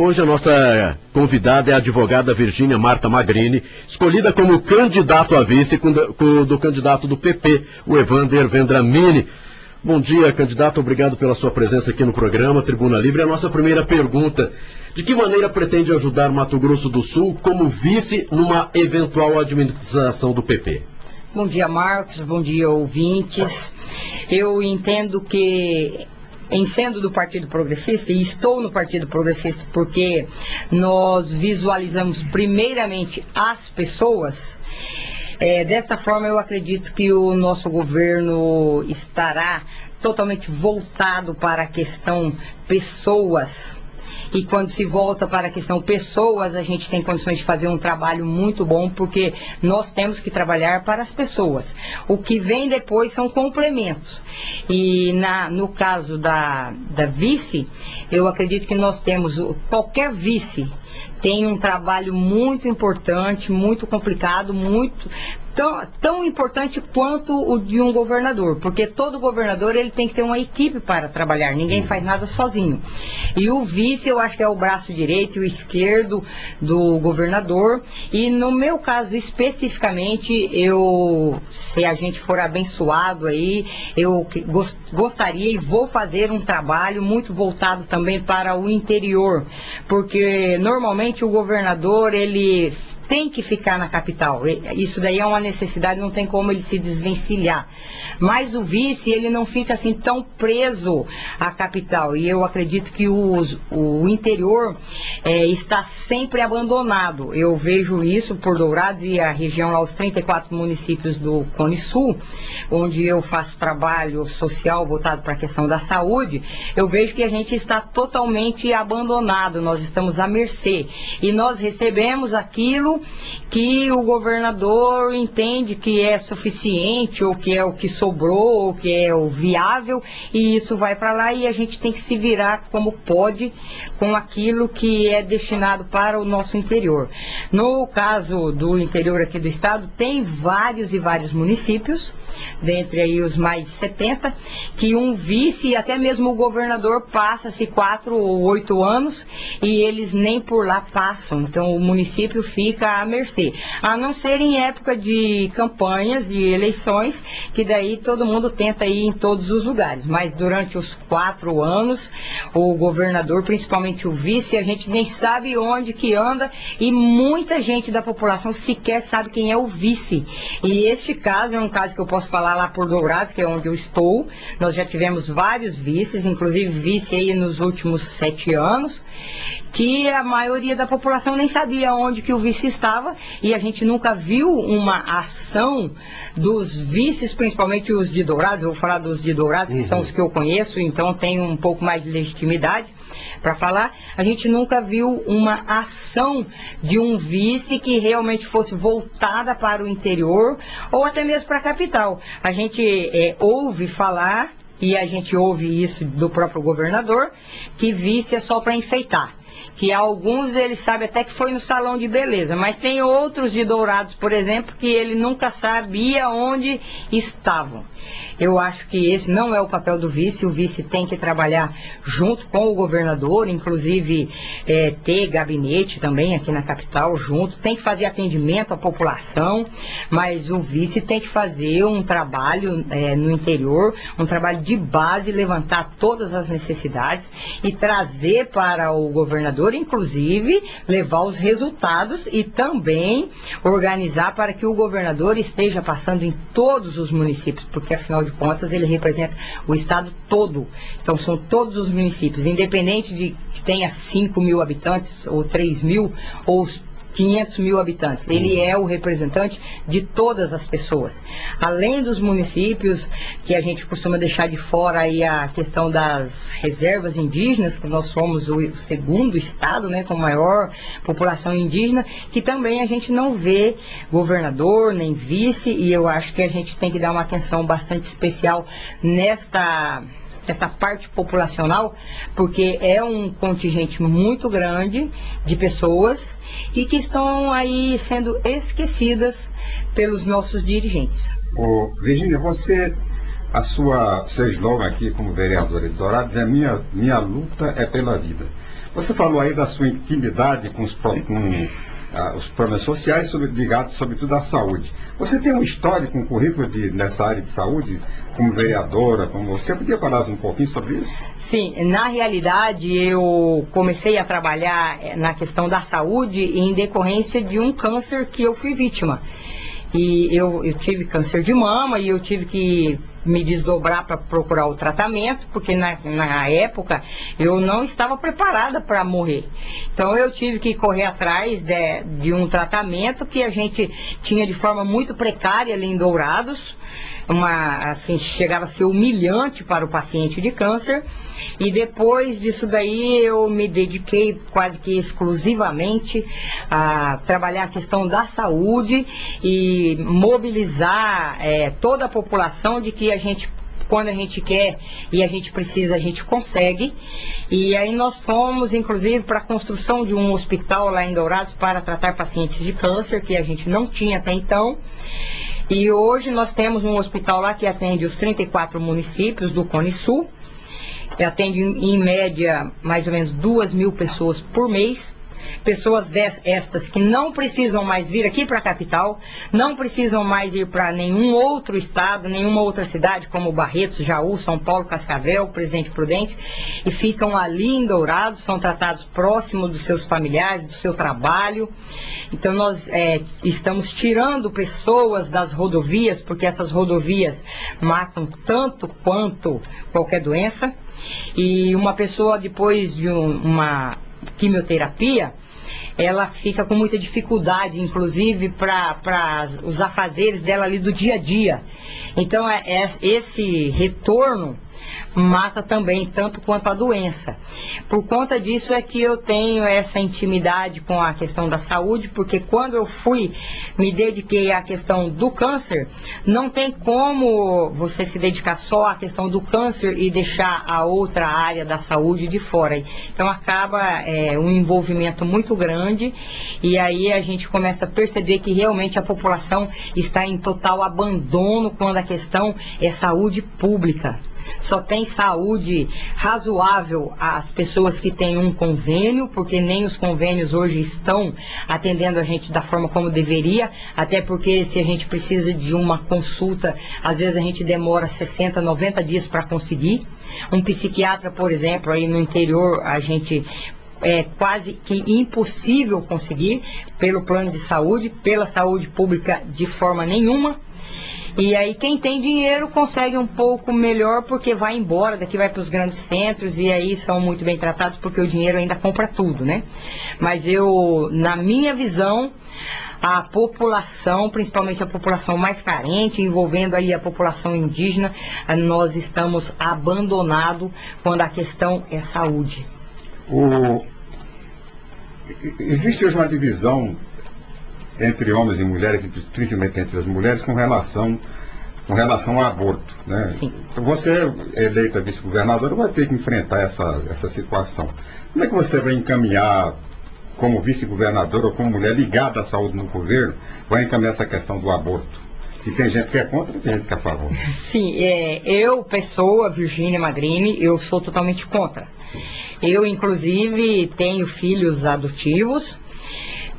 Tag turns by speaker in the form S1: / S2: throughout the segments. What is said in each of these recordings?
S1: Hoje a nossa convidada é a advogada Virgínia Marta Magrini, escolhida como candidato a vice do candidato do PP, o Evander Vendramini. Bom dia, candidato, obrigado pela sua presença aqui no programa Tribuna Livre. A nossa primeira pergunta: de que maneira pretende ajudar Mato Grosso do Sul como vice numa eventual administração do PP?
S2: Bom dia, Marcos, bom dia, ouvintes. Eu entendo que, em sendo do Partido Progressista, e estou no Partido Progressista porque nós visualizamos primeiramente as pessoas, dessa forma eu acredito que o nosso governo estará totalmente voltado para a questão pessoas. E quando se volta para a questão pessoas, a gente tem condições de fazer um trabalho muito bom, porque nós temos que trabalhar para as pessoas. O que vem depois são complementos. E no caso da vice, eu acredito que nós temos, qualquer vice tem um trabalho muito importante, muito complicado, tão importante quanto o de um governador, porque todo governador ele tem que ter uma equipe para trabalhar, ninguém faz nada sozinho. E o vice eu acho que é o braço direito e o esquerdo do governador, e no meu caso especificamente, se a gente for abençoado aí, eu gostaria e vou fazer um trabalho muito voltado também para o interior, porque normalmente o governador ele tem que ficar na capital, isso daí é uma necessidade, não tem como ele se desvencilhar, mas o vice ele não fica assim tão preso à capital, e eu acredito que o interior está sempre abandonado. Eu vejo isso por Dourados e a região lá, os 34 municípios do Cone Sul, onde eu faço trabalho social voltado para a questão da saúde. Eu vejo que a gente está totalmente abandonado, nós estamos à mercê, e nós recebemos aquilo que o governador entende que é suficiente, ou que é o que sobrou, ou que é o viável, e isso vai para lá, e a gente tem que se virar como pode com aquilo que é destinado para o nosso interior. No caso do interior aqui do estado, tem vários e vários municípios, dentre aí os mais de 70, que um vice e até mesmo o governador passa-se 4 ou 8 anos e eles nem por lá passam, então o município fica à mercê, a não ser em época de campanhas, de eleições, que daí todo mundo tenta ir em todos os lugares, mas durante os 4 anos, o governador, principalmente o vice, a gente nem sabe onde que anda, e muita gente da população sequer sabe quem é o vice. E este caso é um caso que eu posso falar lá por Dourados, que é onde eu estou. Nós já tivemos vários vices, inclusive vice aí nos últimos 7 anos, que a maioria da população nem sabia onde que o vice estava, e a gente nunca viu uma ação dos vices, principalmente os de Dourados. Eu vou falar dos de Dourados, que são os que eu conheço, então tenho um pouco mais de legitimidade para falar. A gente nunca viu uma ação de um vice que realmente fosse voltada para o interior, ou até mesmo para a capital. A gente ouve falar, e a gente ouve isso do próprio governador, que vice é só para enfeitar, que alguns eles sabem até que foi no salão de beleza, mas tem outros de Dourados, por exemplo, que ele nunca sabia onde estavam. Eu acho que esse não é o papel do vice. O vice tem que trabalhar junto com o governador, inclusive ter gabinete também aqui na capital junto, tem que fazer atendimento à população, mas o vice tem que fazer um trabalho no interior, um trabalho de base, levantar todas as necessidades e trazer para o governador, inclusive levar os resultados, e também organizar para que o governador esteja passando em todos os municípios, porque afinal de contas ele representa o estado todo, então são todos os municípios, independente de que tenha 5 mil habitantes, ou 3 mil, ou 500 mil habitantes. Ele é o representante de todas as pessoas. Além dos municípios, que a gente costuma deixar de fora aí a questão das reservas indígenas, que nós somos o segundo estado, né, com maior população indígena, que também a gente não vê governador, nem vice, e eu acho que a gente tem que dar uma atenção bastante especial nesta parte populacional, porque é um contingente muito grande de pessoas e que estão aí sendo esquecidas pelos nossos dirigentes.
S3: Virgínia, seu slogan aqui como vereadora de Dourados é minha luta é pela vida. Você falou aí da sua intimidade com os problemas sociais ligados sobretudo à saúde. Você tem um histórico, um currículo nessa área de saúde, como vereadora, você podia falar um pouquinho sobre isso?
S2: Sim, na realidade eu comecei a trabalhar na questão da saúde em decorrência de um câncer que eu fui vítima. E eu tive câncer de mama e eu tive que me desdobrar para procurar o tratamento, porque na época eu não estava preparada para morrer. Então eu tive que correr atrás de um tratamento que a gente tinha de forma muito precária ali em Dourados. Assim, chegava a ser humilhante para o paciente de câncer. E depois disso daí eu me dediquei quase que exclusivamente a trabalhar a questão da saúde e mobilizar toda a população de que a gente, quando a gente quer e a gente precisa, a gente consegue. E aí nós fomos, inclusive, para a construção de um hospital lá em Dourados para tratar pacientes de câncer, que a gente não tinha até então. E hoje nós temos um hospital lá que atende os 34 municípios do Cone Sul, que atende em média mais ou menos 2.000 pessoas por mês. Pessoas estas que não precisam mais vir aqui para a capital, não precisam mais ir para nenhum outro estado, nenhuma outra cidade, como Barretos, Jaú, São Paulo, Cascavel, Presidente Prudente, e ficam ali em Dourados, são tratados próximo dos seus familiares, do seu trabalho. Então nós estamos tirando pessoas das rodovias, porque essas rodovias matam tanto quanto qualquer doença. E uma pessoa, depois de uma quimioterapia, ela fica com muita dificuldade, inclusive para os afazeres dela ali do dia a dia. Então esse retorno mata também, tanto quanto a doença. Por conta disso é que eu tenho essa intimidade com a questão da saúde, porque quando eu me dediquei à questão do câncer, não tem como você se dedicar só à questão do câncer e deixar a outra área da saúde de fora. Então acaba um envolvimento muito grande, e aí a gente começa a perceber que realmente a população está em total abandono quando a questão é saúde pública. Só tem saúde razoável as pessoas que têm um convênio, porque nem os convênios hoje estão atendendo a gente da forma como deveria, até porque se a gente precisa de uma consulta, às vezes a gente demora 60, 90 dias para conseguir. Um psiquiatra, por exemplo, aí no interior a gente é quase que impossível conseguir pelo plano de saúde, pela saúde pública de forma nenhuma. E aí quem tem dinheiro consegue um pouco melhor, porque vai embora, daqui vai para os grandes centros e aí são muito bem tratados, porque o dinheiro ainda compra tudo, né? Mas na minha visão, a população, principalmente a população mais carente, envolvendo aí a população indígena, nós estamos abandonados quando a questão é saúde.
S3: Existe hoje uma divisão entre homens e mulheres, principalmente entre as mulheres, com relação ao aborto, né?
S2: Sim.
S3: Você, eleita vice-governadora, vai ter que enfrentar essa situação. Como é que você vai encaminhar, como vice-governadora ou como mulher ligada à saúde no governo, vai encaminhar essa questão do aborto? E tem gente que é contra e tem gente que é a favor.
S2: Sim, eu, pessoa, Virgínia Magrini, eu sou totalmente contra. Eu, inclusive, tenho filhos adotivos.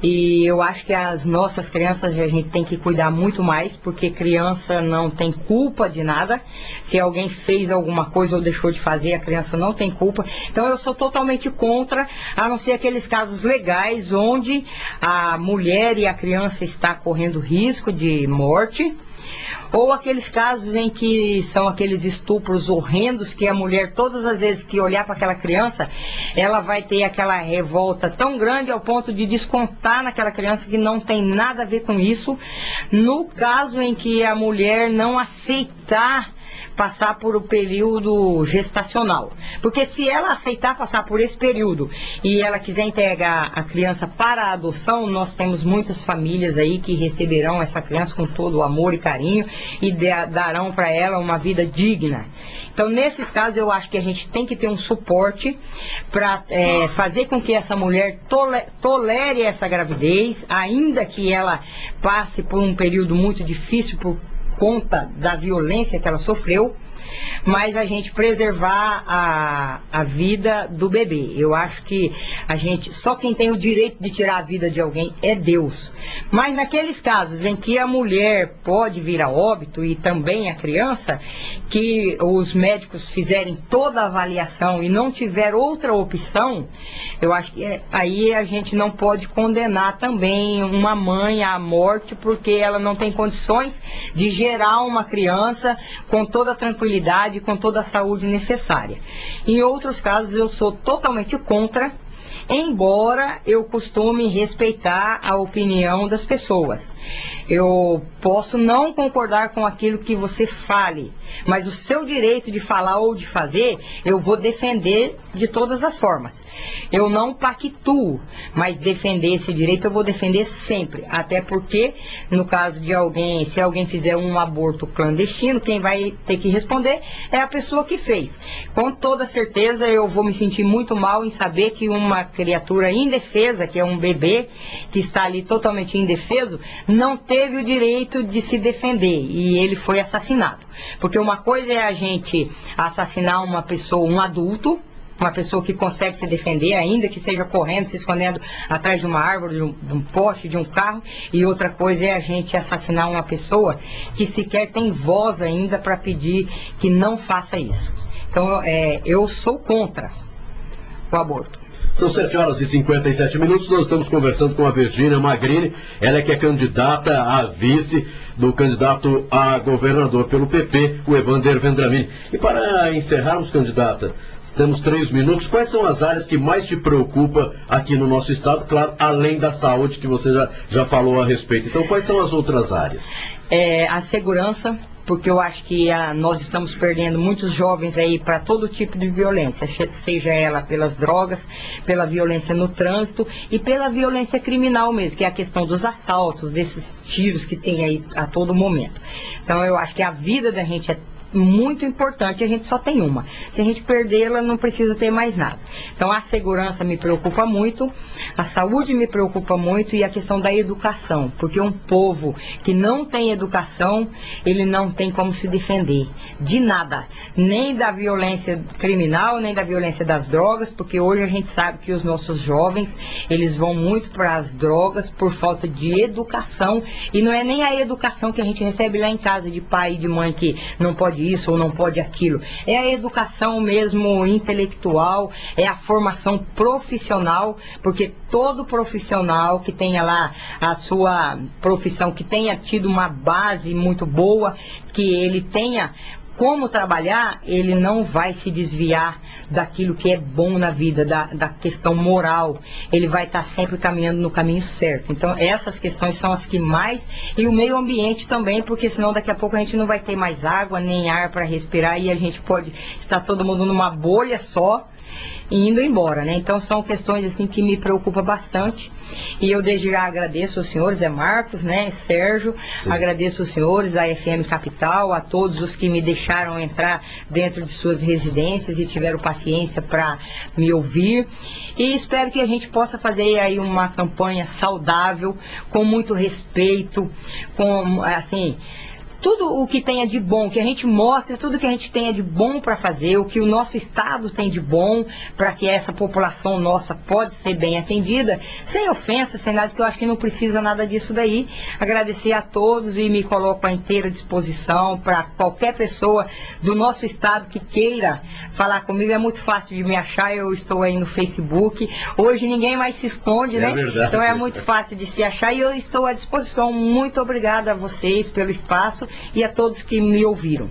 S2: E eu acho que as nossas crianças a gente tem que cuidar muito mais, porque criança não tem culpa de nada. Se alguém fez alguma coisa ou deixou de fazer, a criança não tem culpa. Então eu sou totalmente contra, a não ser aqueles casos legais onde a mulher e a criança está correndo risco de morte. Ou aqueles casos em que são aqueles estupros horrendos que a mulher, todas as vezes que olhar para aquela criança, ela vai ter aquela revolta tão grande ao ponto de descontar naquela criança que não tem nada a ver com isso. No caso em que a mulher não aceitar passar por o período gestacional. Porque se ela aceitar passar por esse período e ela quiser entregar a criança para a adoção, nós temos muitas famílias aí que receberão essa criança com todo o amor e carinho e darão para ela uma vida digna. Então, nesses casos, eu acho que a gente tem que ter um suporte para fazer com que essa mulher tolere essa gravidez, ainda que ela passe por um período muito difícil por conta da violência que ela sofreu, mas a gente preservar a vida do bebê. Eu acho que só quem tem o direito de tirar a vida de alguém é Deus. Mas naqueles casos em que a mulher pode vir a óbito e também a criança, que os médicos fizerem toda a avaliação e não tiver outra opção, eu acho que aí a gente não pode condenar também uma mãe à morte porque ela não tem condições de gerar uma criança com toda a tranquilidade, com toda a saúde necessária. Em outros casos eu sou totalmente contra, embora eu costume respeitar a opinião das pessoas. Eu posso não concordar com aquilo que você fale, mas o seu direito de falar ou de fazer, eu vou defender de todas as formas. Eu não pactuo, mas defender esse direito eu vou defender sempre. Até porque, no caso de alguém, se alguém fizer um aborto clandestino, quem vai ter que responder é a pessoa que fez. Com toda certeza eu vou me sentir muito mal em saber que uma criatura indefesa, que é um bebê, que está ali totalmente indefeso, não teve o direito de se defender e ele foi assassinado. Porque uma coisa é a gente assassinar uma pessoa, um adulto, uma pessoa que consegue se defender, ainda que seja correndo, se escondendo atrás de uma árvore, de um poste, de um carro, e outra coisa é a gente assassinar uma pessoa que sequer tem voz ainda para pedir que não faça isso. Então, eu sou contra o aborto.
S1: São 7h57, nós estamos conversando com a Virgínia Magrini, ela que é candidata a vice do candidato a governador pelo PP, o Evander Vendramini. E para encerrarmos, candidata, temos 3 minutos, quais são as áreas que mais te preocupam aqui no nosso estado, claro, além da saúde que você já falou a respeito. Então, quais são as outras áreas?
S2: A segurança, porque eu acho que nós estamos perdendo muitos jovens aí para todo tipo de violência, seja ela pelas drogas, pela violência no trânsito e pela violência criminal mesmo, que é a questão dos assaltos, desses tiros que tem aí a todo momento. Então eu acho que a vida da gente é muito importante, a gente só tem uma. Se a gente perdê-la, não precisa ter mais nada. Então a segurança me preocupa muito, a saúde me preocupa muito e a questão da educação, porque um povo que não tem educação, ele não tem como se defender de nada, nem da violência criminal, nem da violência das drogas, porque hoje a gente sabe que os nossos jovens, eles vão muito para as drogas por falta de educação, e não é nem a educação que a gente recebe lá em casa de pai e de mãe que não pode isso ou não pode aquilo, é a educação mesmo intelectual, é a formação profissional, porque todo profissional que tenha lá a sua profissão, que tenha tido uma base muito boa, que ele tenha como trabalhar, ele não vai se desviar daquilo que é bom na vida, da questão moral. Ele vai estar sempre caminhando no caminho certo. Então, essas questões são as que mais... E o meio ambiente também, porque senão daqui a pouco a gente não vai ter mais água, nem ar para respirar, e a gente pode estar todo mundo numa bolha só, e indo embora, né? Então são questões assim que me preocupam bastante, e eu desde já agradeço aos senhores, Marcos, né, Sérgio, sim, agradeço aos senhores, a FM Capital, a todos os que me deixaram entrar dentro de suas residências e tiveram paciência para me ouvir, e espero que a gente possa fazer aí uma campanha saudável, com muito respeito, com, assim, tudo o que tenha de bom, que a gente mostre tudo que a gente tenha de bom para fazer, o que o nosso estado tem de bom, para que essa população nossa pode ser bem atendida, sem ofensa, sem nada, que eu acho que não precisa nada disso daí. Agradecer a todos e me coloco à inteira disposição para qualquer pessoa do nosso estado que queira falar comigo. É muito fácil de me achar, eu estou aí no Facebook, hoje ninguém mais se esconde, né?
S1: Verdade.
S2: Então é muito fácil de se achar e eu estou à disposição. Muito obrigada a vocês pelo espaço e a todos que me ouviram.